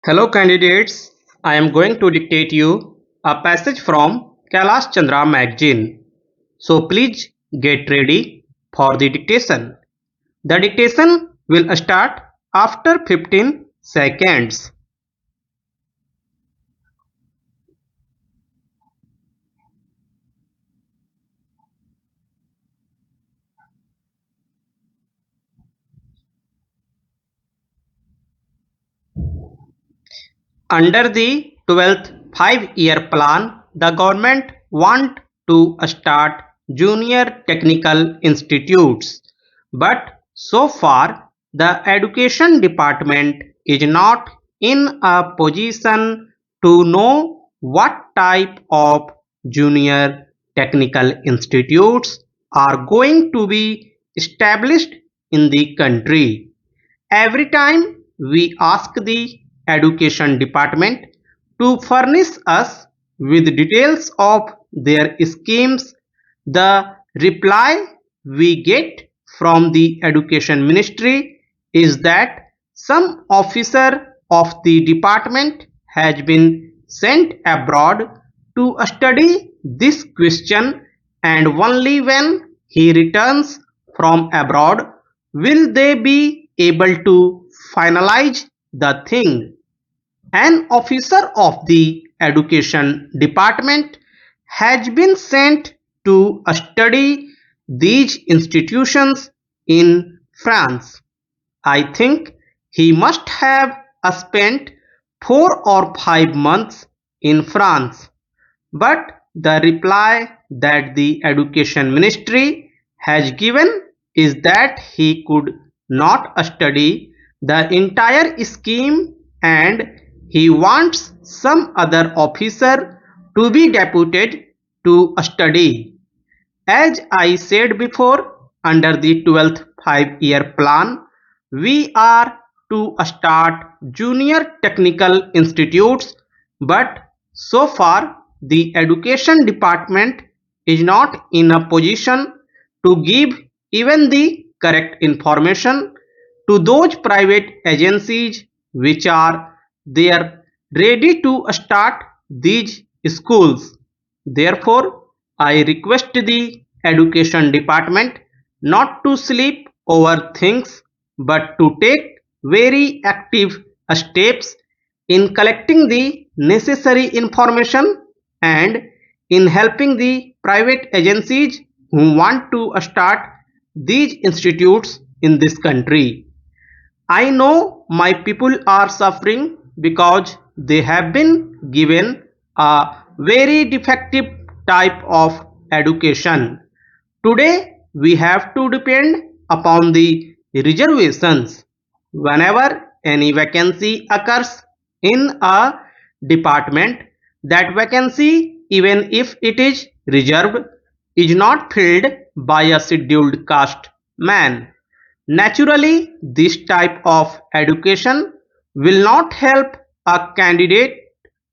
Hello candidates, I am going to dictate you a passage from Kailash Chandra magazine. So please get ready for the dictation. The dictation will start after 15 seconds. Under the 12th 5-year plan, the government want to start junior technical institutes. But so far, the education department is not in a position to know what type of junior technical institutes are going to be established in the country. Every time we ask the education department to furnish us with details of their schemes, the reply we get from the education ministry is that some officer of the department has been sent abroad to study this question, and only when he returns from abroad will they be able to finalize the thing. An officer of the education department has been sent to study these institutions in France. I think he must have spent 4 or 5 months in France. But the reply that the education ministry has given is that he could not study the entire scheme, and he wants some other officer to be deputed to study. As I said before, under the 12th 5-year plan, we are to start junior technical institutes, but so far the education department is not in a position to give even the correct information to those private agencies which are there ready to start these schools. Therefore, I request the education department not to sleep over things but to take very active steps in collecting the necessary information and in helping the private agencies who want to start these institutes in this country. I know my people are suffering because they have been given a very defective type of education. Today we have to depend upon the reservations. Whenever any vacancy occurs in a department, that vacancy, even if it is reserved, is not filled by a scheduled caste man. Naturally, this type of education will not help a candidate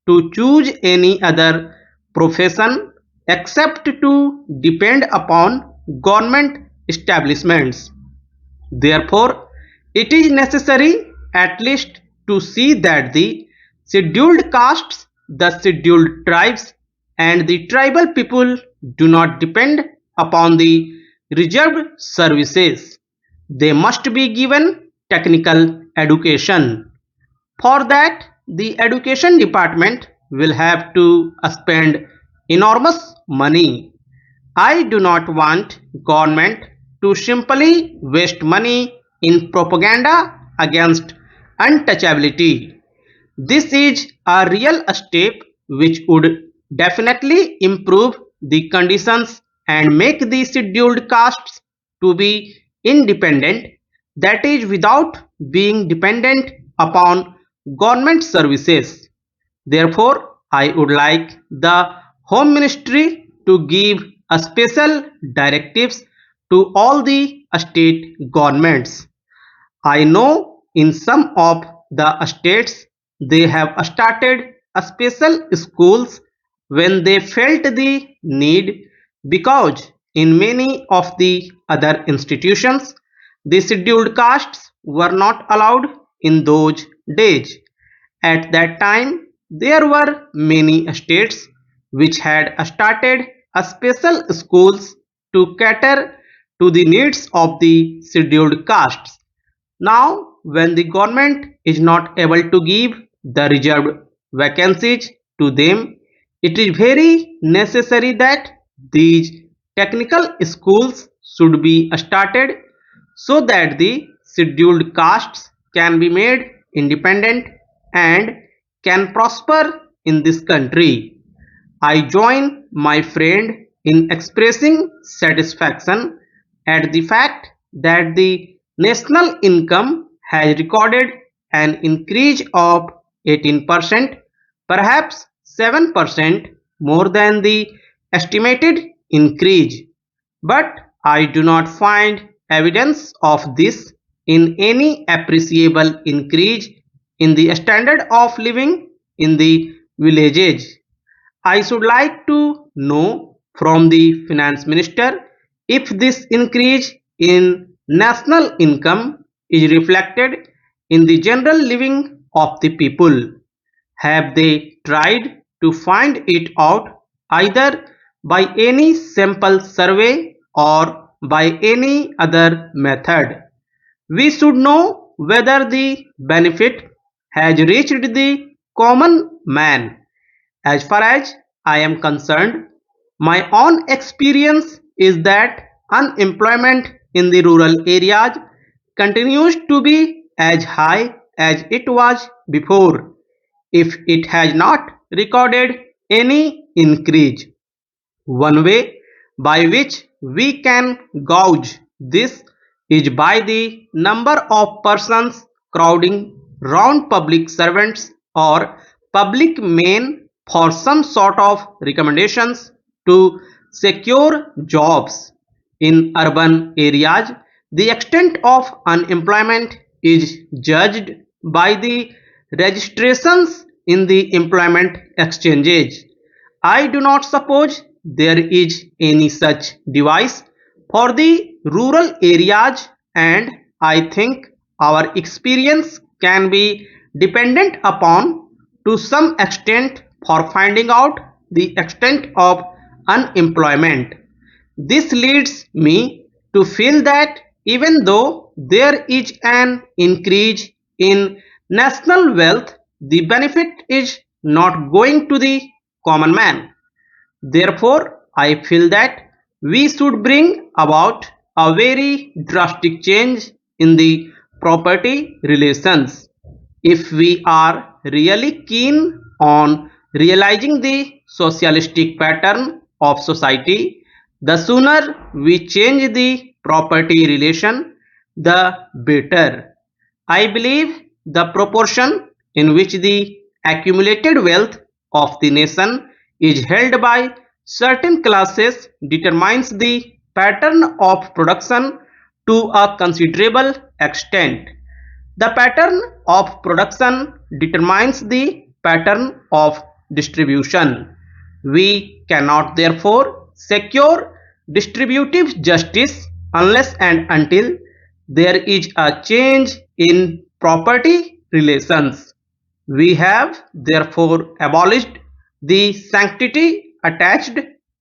to choose any other profession except to depend upon government establishments. Therefore, it is necessary at least to see that the scheduled castes, the scheduled tribes, and the tribal people do not depend upon the reserved services. They must be given technical education. For that, the education department will have to spend enormous money. I do not want government to simply waste money in propaganda against untouchability. This is a real step which would definitely improve the conditions and make the scheduled castes to be independent, that is without being dependent upon government services. Therefore, I would like the Home Ministry to give a special directives to all the state governments. I know in some of the states they have started a special schools when they felt the need, because in many of the other institutions the scheduled castes were not allowed in those days. At that time, there were many states which had started a special schools to cater to the needs of the scheduled castes. Now, when the government is not able to give the reserved vacancies to them, it is very necessary that these technical schools should be started so that the scheduled castes can be made independent and can prosper in this country. I join my friend in expressing satisfaction at the fact that the national income has recorded an increase of 18%, perhaps 7% more than the estimated increase. But I do not find evidence of this in any appreciable increase in the standard of living in the villages. I should like to know from the finance minister if this increase in national income is reflected in the general living of the people. Have they tried to find it out either by any sample survey or by any other method? We should know whether the benefit has reached the common man. As far as I am concerned, my own experience is that unemployment in the rural areas continues to be as high as it was before, if it has not recorded any increase. One way by which we can gauge this is by the number of persons crowding round public servants or public men for some sort of recommendations to secure jobs. In urban areas, the extent of unemployment is judged by the registrations in the employment exchanges. I do not suppose there is any such device for the rural areas, and I think our experience can be dependent upon to some extent for finding out the extent of unemployment. This leads me to feel that even though there is an increase in national wealth, the benefit is not going to the common man. Therefore, I feel that we should bring about a very drastic change in the property relations. If we are really keen on realizing the socialistic pattern of society, the sooner we change the property relation, the better. I believe the proportion in which the accumulated wealth of the nation is held by certain classes determines the pattern of production to a considerable extent. The pattern of production determines the pattern of distribution. We cannot therefore secure distributive justice unless and until there is a change in property relations. We have therefore abolished the sanctity attached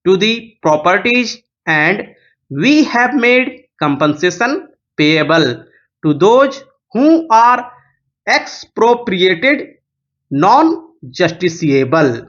to the properties, and we have made compensation payable to those who are expropriated non-justiciable.